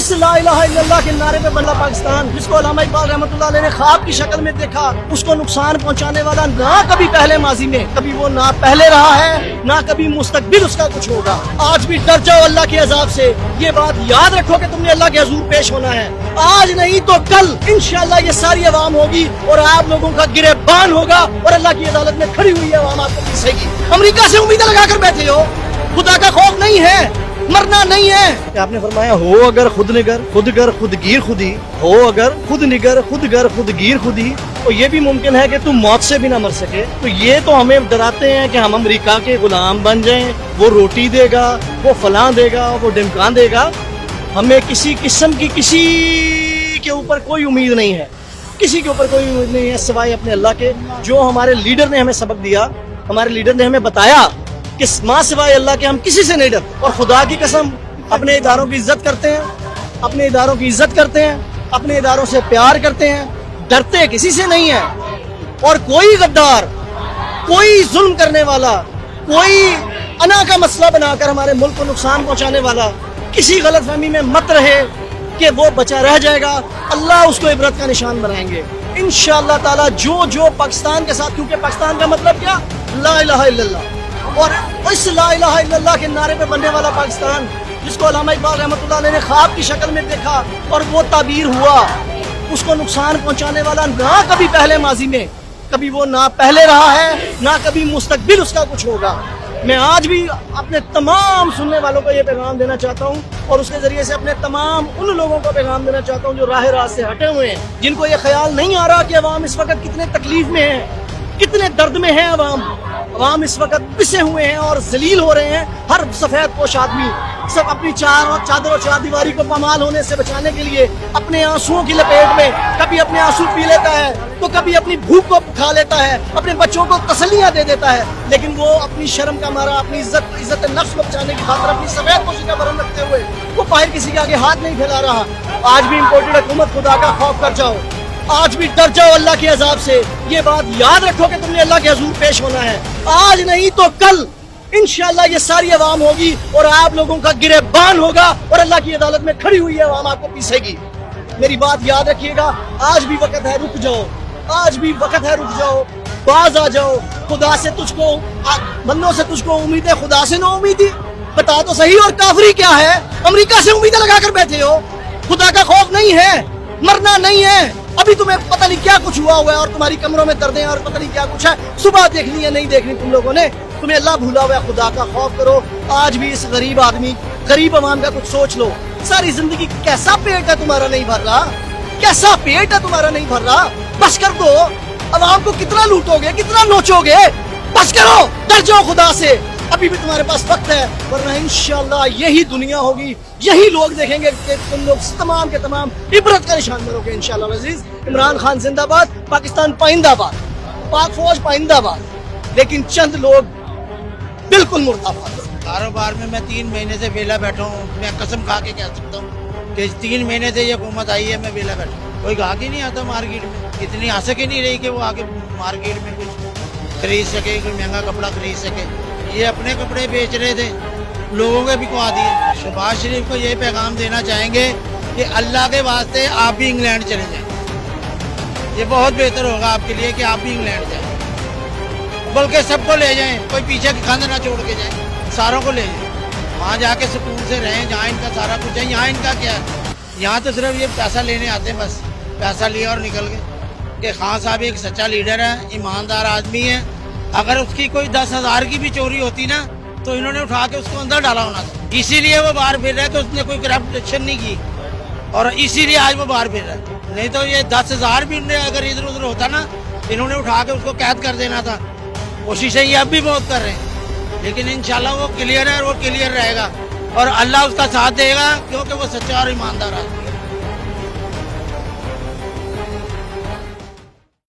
इस ला इलाहा इल्लल्लाह के नारे पे बना पाकिस्तान, जिसको अल्लामा इकबाल रहमतुल्लाह अलैह ने ख्वाब की शक्ल में देखा, उसको नुकसान पहुंचाने वाला ना कभी पहले माजी में, कभी वो ना पहले रहा है, ना कभी मुस्तकबिल उसका कुछ होगा। आज भी डर जाओ अल्लाह के अजाब से। ये बात याद रखो कि तुमने अल्लाह के हुजूर पेश होना है। आज नहीं तो कल इंशाअल्लाह ये सारी अवाम होगी और आप लोगों का गिरेबान होगा और अल्लाह की अदालत में खड़ी हुई अवाम आपको पीसेगी। अमेरिका से उम्मीदें लगाकर बैठे हो, खुदा का खौफ नहीं है, मरना नहीं है। आपने फरमाया हो अगर खुद निगर खुद गर खुद गिर खुदी, हो अगर खुद निगर खुद गर खुद गिर खुदी, तो ये भी मुमकिन है कि तुम मौत से भी ना मर सके। तो ये तो हमें डराते हैं कि हम अमेरिका के गुलाम बन जाएं, वो रोटी देगा, वो फलां देगा, वो ढिमकान देगा। हमें किसी किस्म की किसी के ऊपर कोई उम्मीद नहीं है, किसी के ऊपर कोई उम्मीद नहीं है सिवाय अपने अल्लाह के। जो हमारे लीडर ने हमें सबक दिया, हमारे लीडर ने हमें बताया कि माँ सिवाय अल्लाह के हम किसी से नहीं डरते। और खुदा की कसम अपने इदारों की इज्जत करते हैं, अपने इदारों की इज्जत करते हैं, अपने इदारों से प्यार करते हैं, डरते किसी से नहीं है। और कोई गद्दार, कोई जुल्म करने वाला, कोई अना का मसला बनाकर हमारे मुल्क को नुकसान पहुंचाने वाला किसी गलतफहमी में मत रहे कि वो बचा रह जाएगा। अल्लाह उसको इबरत का निशान बनाएंगे इंशाअल्लाह ताला। जो पाकिस्तान के साथ, क्योंकि पाकिस्तान का मतलब क्या, ला इलाहा इल्लल्लाह, और इस ला इलाहा इल्लल्लाह के नारे पे बनने वाला पाकिस्तान, जिसको अल्लामा इकबाल रहमतुल्लाह अलैह ने ख्वाब की शक्ल में देखा और वो ताबीर हुआ, उसको नुकसान पहुंचाने वाला ना कभी पहले माजी में, कभी वो ना पहले रहा है, ना कभी मुस्तकबिल उसका कुछ होगा। मैं आज भी अपने तमाम सुनने वालों को ये पैगाम देना चाहता हूँ और उसके जरिए से अपने तमाम उन लोगों को पैगाम देना चाहता हूँ जो राह रास्त से हटे हुए हैं, जिनको ये ख्याल नहीं आ रहा कि अवाम इस वक्त कितने तकलीफ में है, कितने दर्द में है। अवाम इस वक्त पिसे हुए हैं और जलील हो रहे हैं। हर सफेद पोश आदमी सब अपनी चादर और चारदीवारी को पामाल होने से बचाने के लिए अपने आंसुओं की लपेट में कभी अपने आंसू पी लेता है, तो कभी अपनी भूख को खा लेता है, अपने बच्चों को तसल्लियां दे देता है, लेकिन वो अपनी शर्म का मारा, अपनी इज्जत नफ्स को बचाने की खातिर अपनी सफेद पोशी का बरन रखते हुए वो बाहर किसी के आगे हाथ नहीं फैला रहा। आज भी इम्पोर्टेड हुकूमत, खुदा का खौफ कर जाओ, आज भी डर जाओ अल्लाह के अजाब से। ये बात याद रखो कि तुमने अल्लाह के हुजूर पेश होना है। आज नहीं तो कल इंशाअल्लाह ये सारी अवाम होगी और आप लोगों का गिरेबान होगा और अल्लाह की अदालत में खड़ी हुई अवाम आपको पीसेगी। मेरी बात याद रखिएगा, आज भी वक्त है, रुक जाओ, आज भी वक्त है, रुक जाओ, बाज आ जाओ। खुदा से तुझको, बंदों से तुझको उम्मीद है, खुदा से ना उम्मीदी। बता तो सही, और काफरी क्या है? अमेरिका से उम्मीदें लगाकर बैठे हो, खुदा का खौफ नहीं है, मरना नहीं है। अभी तुम्हें पता नहीं क्या कुछ हुआ है और तुम्हारी कमरों में दर्द है और पता नहीं क्या कुछ है। सुबह देखनी है, नहीं देखनी तुम लोगों ने, तुम्हें अल्लाह भूला हुआ है। खुदा का खौफ करो। आज भी इस गरीब आदमी, गरीब अवाम का कुछ सोच लो। सारी जिंदगी कैसा पेट है तुम्हारा नहीं भर रहा, कैसा पेट है तुम्हारा नहीं भर रहा। बस कर दो, अवाम को कितना लूटोगे, कितना नोचोगे, बस करो, डर जाओ खुदा से। अभी भी तुम्हारे पास वक्त है, वरना इंशाअल्लाह यही दुनिया होगी, यही लोग देखेंगे कि तुम लोग तमाम के तमाम इबरत का निशान बनोगे इंशाअल्लाह अजीज। इमरान खान जिंदाबाद, पाकिस्तान पाइंदाबाद, पाक फौज पाइंदाबाद, लेकिन चंद लोग बिल्कुल मुर्दाबाद। कारोबार में मैं 3 महीने से वेला बैठा हूँ। मैं कसम खा के कह सकता हूँ कि 3 महीने से ये हुकूमत आई है, मैं वेला बैठा हूँ। कोई गाहक ही नहीं आता मार्केट में, इतनी आसक ही नहीं रही कि वो आके मार्केट में कुछ खरीद सके, कोई महंगा कपड़ा खरीद सके। ये अपने कपड़े बेच रहे थे, लोगों के बिकवा दिए। शहबाज शरीफ को ये पैगाम देना चाहेंगे कि अल्लाह के वास्ते आप भी इंग्लैंड चले जाएं। ये बहुत बेहतर होगा आपके लिए कि आप भी इंग्लैंड जाएं, बल्कि सबको ले जाएं, कोई पीछे की खाना ना छोड़ के जाएं, सारों को ले जाएं, वहाँ जाके सुकून से रहें जहाँ इनका सारा कुछ है। यहाँ इनका क्या है? यहाँ तो सिर्फ ये पैसा लेने आते हैं, बस पैसा लिया और निकल गए। कि खान साहब एक सच्चा लीडर है, ईमानदार आदमी है। अगर उसकी कोई 10,000 की भी चोरी होती ना, तो इन्होंने उठा के उसको अंदर डाला होना था। इसीलिए वो बाहर फिर रहा है कि उसने कोई करप्शन नहीं की, और इसीलिए आज वो बाहर फिर रहा है। नहीं तो ये 10,000 भी अगर इधर उधर होता ना, इन्होंने उठा के उसको कैद कर देना था। कोशिशें ये अब भी बहुत कर रहे हैं, लेकिन इंशाल्लाह वो क्लियर है, वो क्लियर रहेगा और अल्लाह उसका साथ देगा, क्योंकि वो सच्चा और ईमानदार आदमी है।